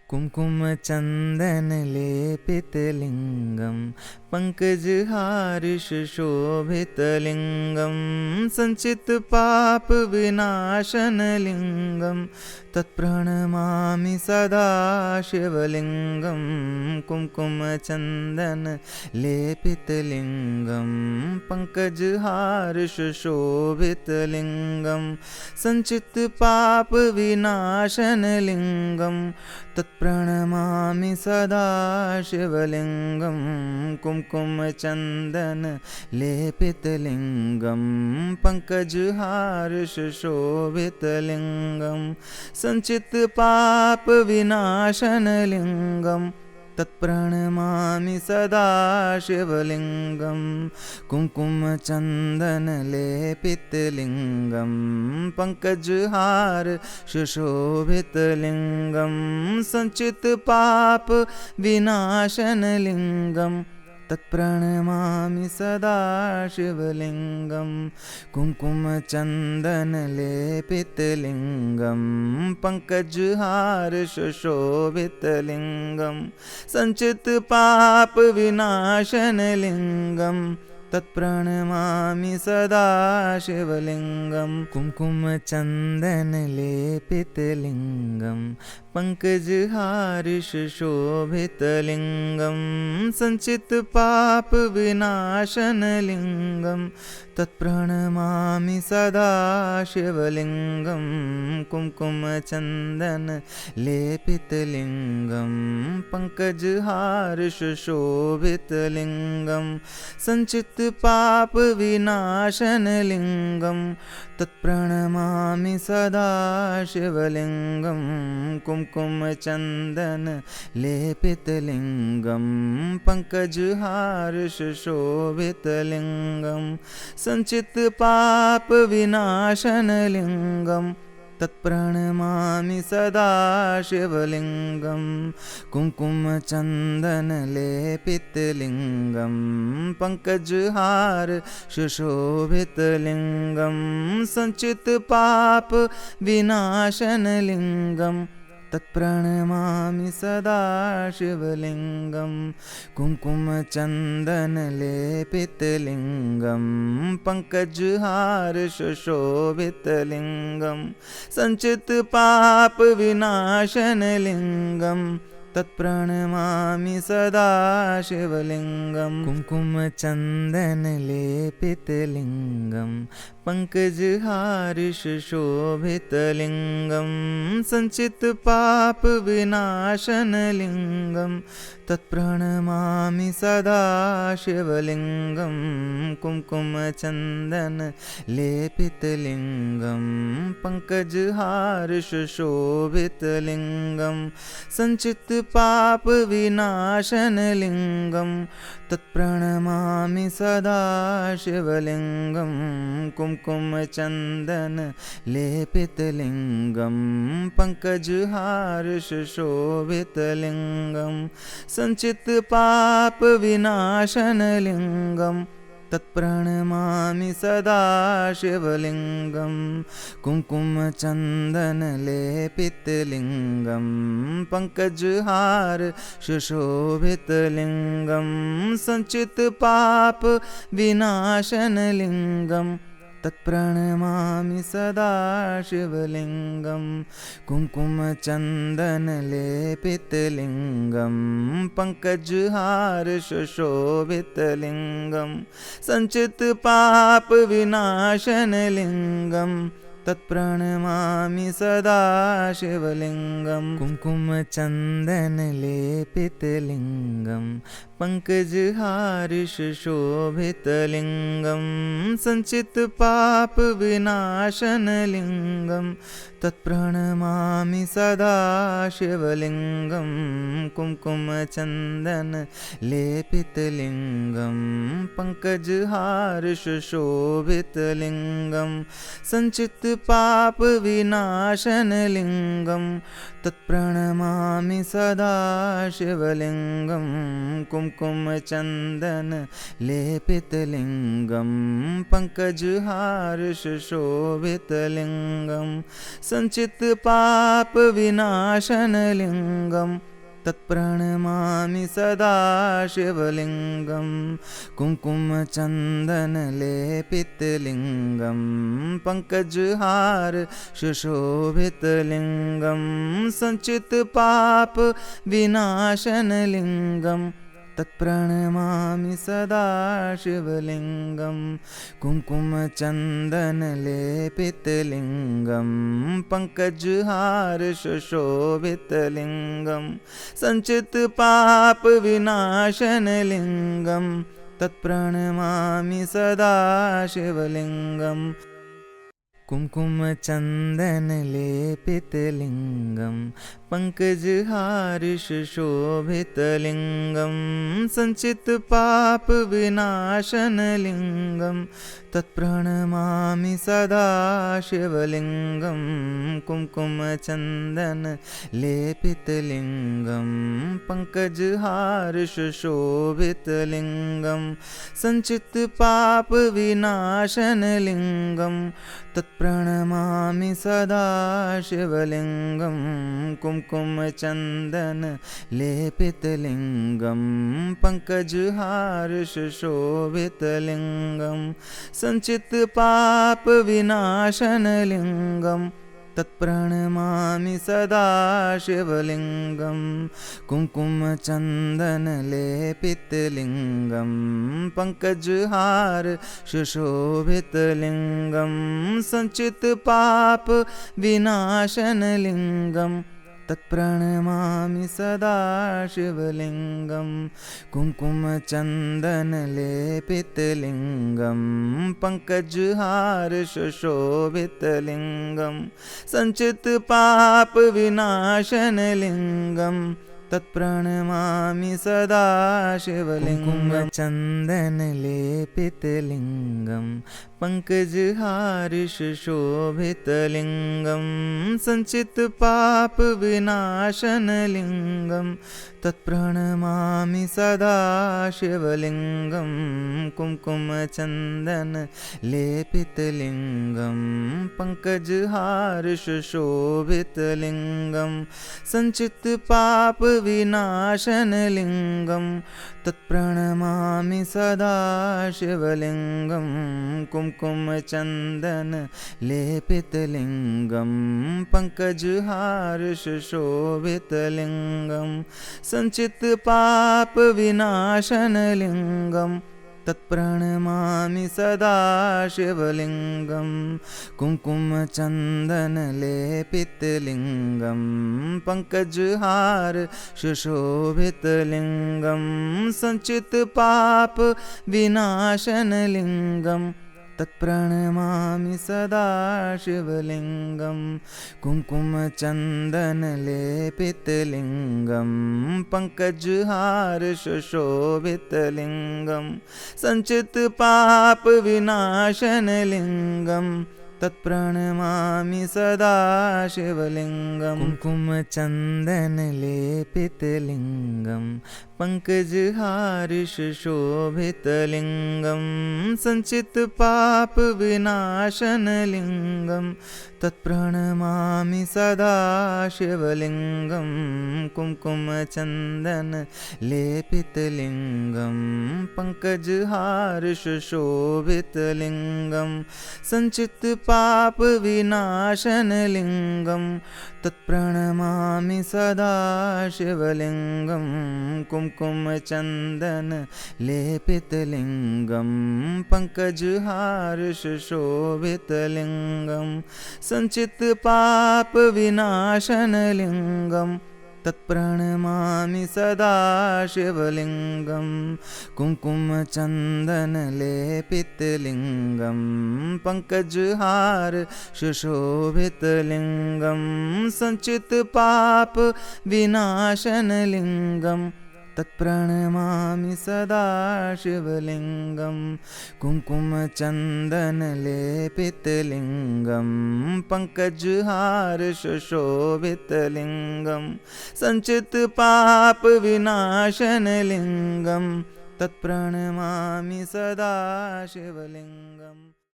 कुङ्कुमचन्दनलेपितलिङ्गं पङ्कजहारिशोभितलिङ्गं सञ्चितपापविनाशनलिङ्गं तत्प्रणमामि सदा शिवलिङ्गं कुङ्कुमचन्दनलेपितलिङ्गं पङ्कजहारिशोभितलिङ्गं सञ्चितपापविनाशनलिङ्गं तत्प्रणमामि सदा शिवलिङ्गं कुङ्कुमचन्दनलेपितलिङ्गं पङ्कजहारिशोभितलिङ्गं सञ्चितपापविनाशनलिङ्गं तत्प्रणमामि सदा शिवलिङ्गं कुङ्कुमचन्दनलेपितलिङ्गं पङ्कजहारिशोभितलिङ्गं सञ्चितपापविनाशनलिङ्गं तत्प्रणमामि सदा शिवलिङ्गं कुङ्कुमचन्दनलेपितलिङ्गं पङ्कजहारिशोभितलिङ्गं सञ्चितपापविनाशनलिङ्गं तत्प्रणमामि सदा शिवलिङ्गं कुङ्कुमचन्दनलेपितलिङ्गं पङ्कजहारिशोभितलिङ्गं सञ्चितपापविनाशनलिङ्गं तत्प्रणमामि सदा शिवलिङ्गं कुङ्कुमचन्दनलेपितलिङ्गं पङ्कजहारिशोभितलिङ्गं सञ्चितपापविनाशनलिङ्गं तत्प्रणमामि सदा शिवलिङ्गं कुङ्कुमचन्दनलेपितलिङ्गं पङ्कजहारिशोभितलिङ्गं सञ्चितपापविनाशनलिङ्गं तत्प्रणमामि सदा शिवलिङ्गं कुङ्कुमचन्दनलेपितलिङ्गं पङ्कजहारिशोभितलिङ्गं सञ्चितपापविनाशनलिङ्गं तत्प्रणमामि सदा शिवलिङ्गं कुङ्कुमचन्दनलेपितलिङ्गं पङ्कजहारिशोभितलिङ्गं सञ्चितपापविनाशनलिङ्गं तत्प्रणमामि सदा शिवलिङ्गं कुङ्कुमचन्दनलेपितलिङ्गं पङ्कजहारिशोभितलिङ्गं सञ्चितपापविनाशनलिङ्गं तत्प्रणमामि सदा शिवलिङ्गं कुङ्कुमचन्दनलेपितलिङ्गं पङ्कजहारिशोभितलिङ्गं सञ्चितपापविनाशनलिङ्गं तत्प्रणमामि सदा शिवलिङ्गं कुङ्कुमचन्दनलेपितलिङ्गं पङ्कजहारिशोभितलिङ्गं सञ्चितपापविनाशनलिङ्गं तत्प्रणमामि सदा शिवलिङ्गं कुङ्कुमचन्दनलेपितलिङ्गं पङ्कजहारिशोभितलिङ्गं सञ्चितपापविनाशनलिङ्गं तत्प्रणमामि सदा शिवलिङ्गं कुङ्कुमचन्दनलेपितलिङ्गं पङ्कजहारिशोभितलिङ्गं सञ्चितपापविनाशनलिङ्गं तत्प्रणमामि सदा शिवलिङ्गं कुङ्कुमचन्दनलेपितलिङ्गं पङ्कजहारिशोभितलिङ्गं सञ्चितपापविनाशनलिङ्गं तत्प्रणमामि सदा शिवलिङ्गं कुङ्कुमचन्दनलेपितलिङ्गं पङ्कजहारिशोभितलिङ्गं सञ्चितपापविनाशनलिङ्गं तत्प्रणमामि सदा शिवलिङ्गं कुङ्कुमचन्दनलेपितलिङ्गं पङ्कजहारिशोभितलिङ्गं संचित पाप विनाशनलिंगं तत्प्रणमामि सदा शिवलिंगं कुंकुमचन्दनलेपितलिंगं पंकजहार सुशोभितलिंगं संचित पाप विनाशनलिंगं तत्प्रणमामि सदा शिवलिंगं कुंकुमचन्दनलेपितलिंगं पंकजहार सुशोभितलिंगं संचित पाप विनाशनलिंगं तत्प्रणमामि सदा शिवलिंगं कुंकुमचन्दनलेपितलिंगं पंकजहार सुशोभितलिंगं संचित पाप विनाशनलिंगं तत्प्रणमामि सदा शिवलिंगं कुंकुमचन्दनलेपितलिंगं पंकजहार सुशोभितलिंगं संचित पाप विनाशनलिंगं तत्प्रणमामि सदा शिवलिंगं कुंकुमचन्दनलेपितलिंगं पंकजहार सुशोभितलिंगं संचित पाप विनाशनलिंगं तत्प्रणमामि सदा शिवलिंगं कुंकुमचन्दनलेपितलिंगं पंकजहार सुशोभितलिंगं संचित पाप विनाशनलिंगं तत्प्रणमामि सदा शिवलिंगं कुंकुमचन्दनलेपितलिंगं पंकजहार सुशोभितलिंगं संचित पाप विनाशनलिंगं तत्प्रणमामि सदा शिवलिंगं चन्दनलेपितलिंगं पंकजहार सुशोभितलिंगं संचित पाप विनाशनलिंगं तत्प्रणमामि सदा शिवलिंगं कुंकुमचन्दनलेपितलिंगं पंकजहार सुशोभितलिंगं संचित पाप विनाशनलिंगं तत्प्रणमामि सदा शिवलिंगं कुंकुमचन्दनलेपितलिंगं पंकजहार सुशोभितलिंगं संचित पाप विनाशनलिंगं तत्प्रणमामि सदा शिवलिंगं कुंकुमचन्दनलेपितलिंगं पंकजहार सुशोभितलिंगं संचित पाप विनाशनलिंगं तत्प्रणमामि सदा शिवलिंगं कुंकुमचन्दनलेपितलिंगं पंकजहार सुशोभितलिंगं संचित पाप विनाशनलिंगं तत्प्रणमामि सदा शिवलिंगं कुंकुमचन्दनलेपितलिंगं पंकजहार सुशोभितलिंगं संचित पाप विनाशनलिंगं तत्प्रणमामि सदा शिवलिंगं कुंकुमचन्दनलेपितलिंगं पंकजहार सुशोभितलिंगं संचित पाप विनाशनलिंगं तत्प्रणमामि सदा शिवलिंगं कुंकुमचन्दनलेपितलिंगं पंकजहार सुशोभितलिंगं संचित पाप विनाशनलिंगं तत्प्रणमामि सदा शिवलिंगं कुंकुमचन्दनलेपितलिंगं पंकजहार सुशोभितलिंगं संचित पाप विनाशनलिंगं तत्प्रणमामि सदा शिवलिंगं कुंकुमचन्दनलेपितलिंगं पंकजहार सुशोभितलिंगं संचित पाप विनाशनलिंगं तत्प्रणमामि सदा शिवलिंगम्।